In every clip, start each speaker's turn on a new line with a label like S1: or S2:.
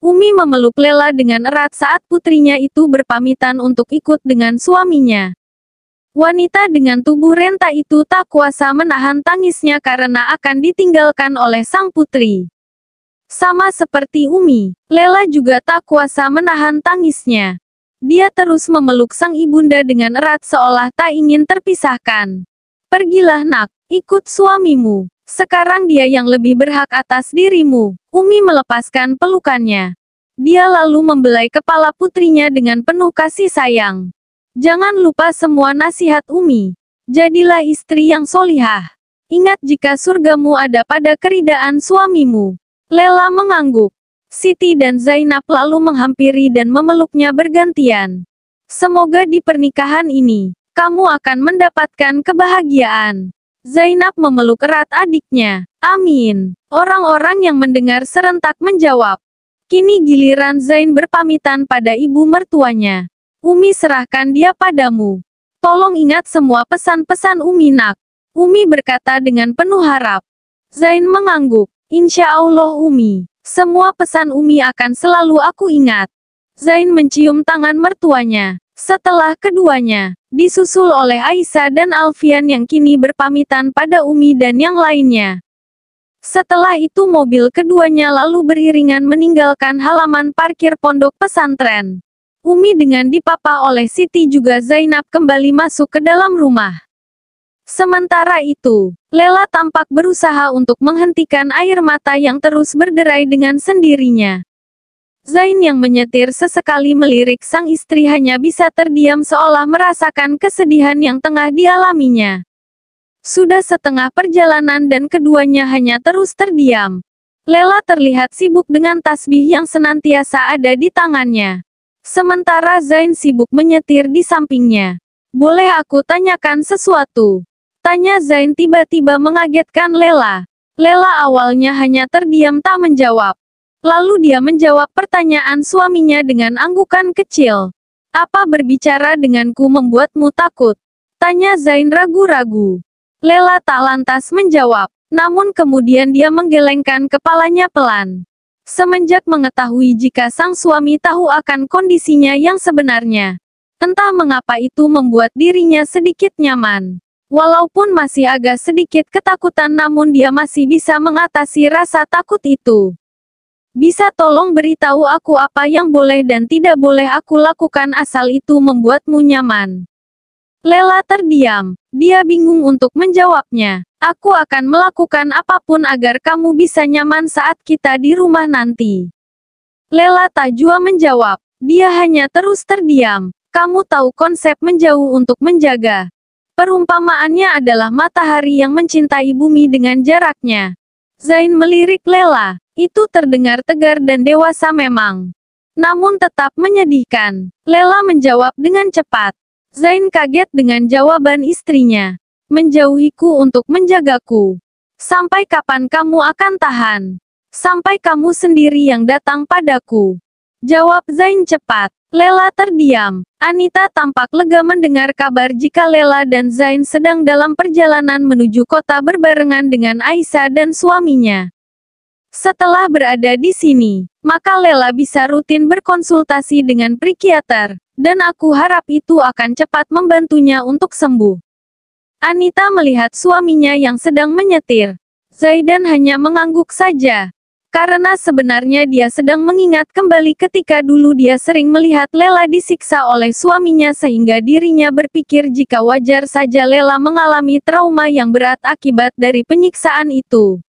S1: Umi memeluk Lela dengan erat saat putrinya itu berpamitan untuk ikut dengan suaminya. Wanita dengan tubuh renta itu tak kuasa menahan tangisnya karena akan ditinggalkan oleh sang putri. Sama seperti Umi, Lela juga tak kuasa menahan tangisnya. Dia terus memeluk sang ibunda dengan erat seolah tak ingin terpisahkan. Pergilah nak, ikut suamimu. Sekarang dia yang lebih berhak atas dirimu. Umi melepaskan pelukannya. Dia lalu membelai kepala putrinya dengan penuh kasih sayang. Jangan lupa semua nasihat Umi. Jadilah istri yang solihah. Ingat jika surgamu ada pada keridaan suamimu. Lela mengangguk. Siti dan Zainab lalu menghampiri dan memeluknya bergantian. Semoga di pernikahan ini, kamu akan mendapatkan kebahagiaan. Zainab memeluk erat adiknya. Amin. Orang-orang yang mendengar serentak menjawab. Kini giliran Zain berpamitan pada ibu mertuanya. Umi serahkan dia padamu. Tolong ingat semua pesan-pesan Umi nak. Umi berkata dengan penuh harap. Zain mengangguk. Insya Allah Umi. Semua pesan Umi akan selalu aku ingat. Zain mencium tangan mertuanya. Setelah keduanya, disusul oleh Aisyah dan Alfian yang kini berpamitan pada Umi dan yang lainnya. Setelah itu mobil keduanya lalu beriringan meninggalkan halaman parkir pondok pesantren. Umi dengan dipapa oleh Siti juga Zainab kembali masuk ke dalam rumah. Sementara itu, Lela tampak berusaha untuk menghentikan air mata yang terus berderai dengan sendirinya. Zain yang menyetir sesekali melirik sang istri hanya bisa terdiam seolah merasakan kesedihan yang tengah dialaminya. Sudah setengah perjalanan dan keduanya hanya terus terdiam. Lela terlihat sibuk dengan tasbih yang senantiasa ada di tangannya. Sementara Zain sibuk menyetir di sampingnya. Boleh aku tanyakan sesuatu? Tanya Zain tiba-tiba mengagetkan Lela. Lela awalnya hanya terdiam tak menjawab. Lalu dia menjawab pertanyaan suaminya dengan anggukan kecil. Apa berbicara denganku membuatmu takut? Tanya Zain ragu-ragu. Lela tak lantas menjawab. Namun kemudian dia menggelengkan kepalanya pelan. Semenjak mengetahui jika sang suami tahu akan kondisinya yang sebenarnya. Entah mengapa itu membuat dirinya sedikit nyaman. Walaupun masih agak sedikit ketakutan namun dia masih bisa mengatasi rasa takut itu. Bisa tolong beritahu aku apa yang boleh dan tidak boleh aku lakukan asal itu membuatmu nyaman. Lela terdiam. Dia bingung untuk menjawabnya. Aku akan melakukan apapun agar kamu bisa nyaman saat kita di rumah nanti. Lela tak jua menjawab. Dia hanya terus terdiam. Kamu tahu konsep menjauh untuk menjaga. Perumpamaannya adalah matahari yang mencintai bumi dengan jaraknya. Zain melirik Lela. Itu terdengar tegar dan dewasa memang. Namun tetap menyedihkan. Lela menjawab dengan cepat. Zain kaget dengan jawaban istrinya. Menjauhiku untuk menjagaku. Sampai kapan kamu akan tahan? Sampai kamu sendiri yang datang padaku. Jawab Zain cepat. Lela terdiam. Anita tampak lega mendengar kabar jika Lela dan Zain sedang dalam perjalanan menuju kota berbarengan dengan Aisyah dan suaminya. Setelah berada di sini, maka Lela bisa rutin berkonsultasi dengan psikiater, dan aku harap itu akan cepat membantunya untuk sembuh. Anita melihat suaminya yang sedang menyetir. Zaidan hanya mengangguk saja. Karena sebenarnya dia sedang mengingat kembali ketika dulu dia sering melihat Lela disiksa oleh suaminya sehingga dirinya berpikir jika wajar saja Lela mengalami trauma yang berat akibat dari penyiksaan itu.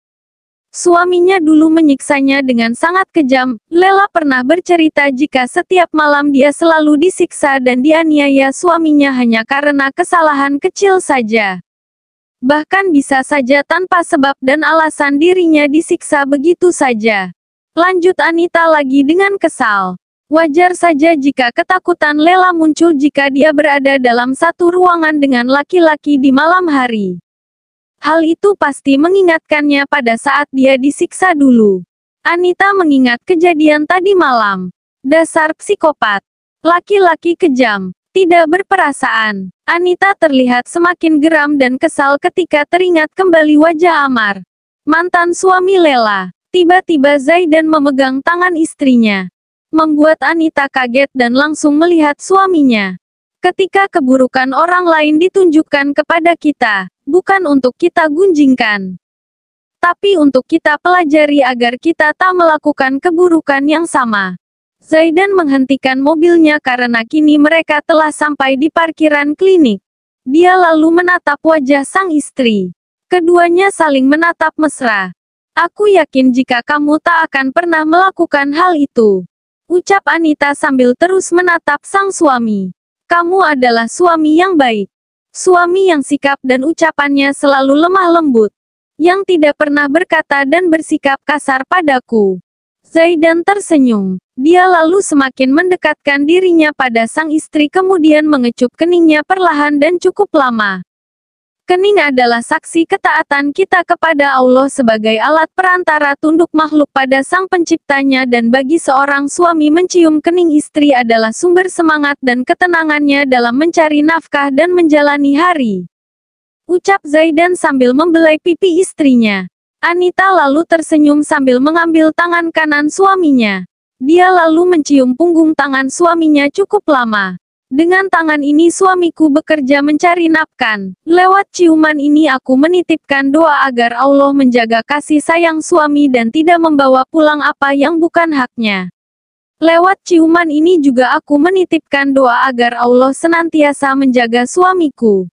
S1: Suaminya dulu menyiksanya dengan sangat kejam. Lela pernah bercerita jika setiap malam dia selalu disiksa dan dianiaya suaminya hanya karena kesalahan kecil saja. Bahkan bisa saja tanpa sebab dan alasan dirinya disiksa begitu saja. Lanjut Anita lagi dengan kesal. Wajar saja jika ketakutan Lela muncul jika dia berada dalam satu ruangan dengan laki-laki di malam hari. Hal itu pasti mengingatkannya pada saat dia disiksa dulu. Anita mengingat kejadian tadi malam. Dasar psikopat. Laki-laki kejam. Tidak berperasaan. Anita terlihat semakin geram dan kesal ketika teringat kembali wajah Amar. Mantan suami Lela. Tiba-tiba Zaidan memegang tangan istrinya, membuat Anita kaget dan langsung melihat suaminya. Ketika keburukan orang lain ditunjukkan kepada kita, bukan untuk kita gunjingkan, tapi untuk kita pelajari agar kita tak melakukan keburukan yang sama. Zaidan menghentikan mobilnya karena kini mereka telah sampai di parkiran klinik. Dia lalu menatap wajah sang istri. Keduanya saling menatap mesra. Aku yakin jika kamu tak akan pernah melakukan hal itu, ucap Anita sambil terus menatap sang suami. Kamu adalah suami yang baik. Suami yang sikap dan ucapannya selalu lemah lembut. Yang tidak pernah berkata dan bersikap kasar padaku. Zaidan tersenyum. Dia lalu semakin mendekatkan dirinya pada sang istri kemudian mengecup keningnya perlahan dan cukup lama. Kening adalah saksi ketaatan kita kepada Allah sebagai alat perantara tunduk makhluk pada Sang Penciptanya dan bagi seorang suami mencium kening istri adalah sumber semangat dan ketenangannya dalam mencari nafkah dan menjalani hari. Ucap Zaidan sambil membelai pipi istrinya. Anita lalu tersenyum sambil mengambil tangan kanan suaminya. Dia lalu mencium punggung tangan suaminya cukup lama. Dengan tangan ini suamiku bekerja mencari nafkah. Lewat ciuman ini aku menitipkan doa agar Allah menjaga kasih sayang suami dan tidak membawa pulang apa yang bukan haknya. Lewat ciuman ini juga aku menitipkan doa agar Allah senantiasa menjaga suamiku.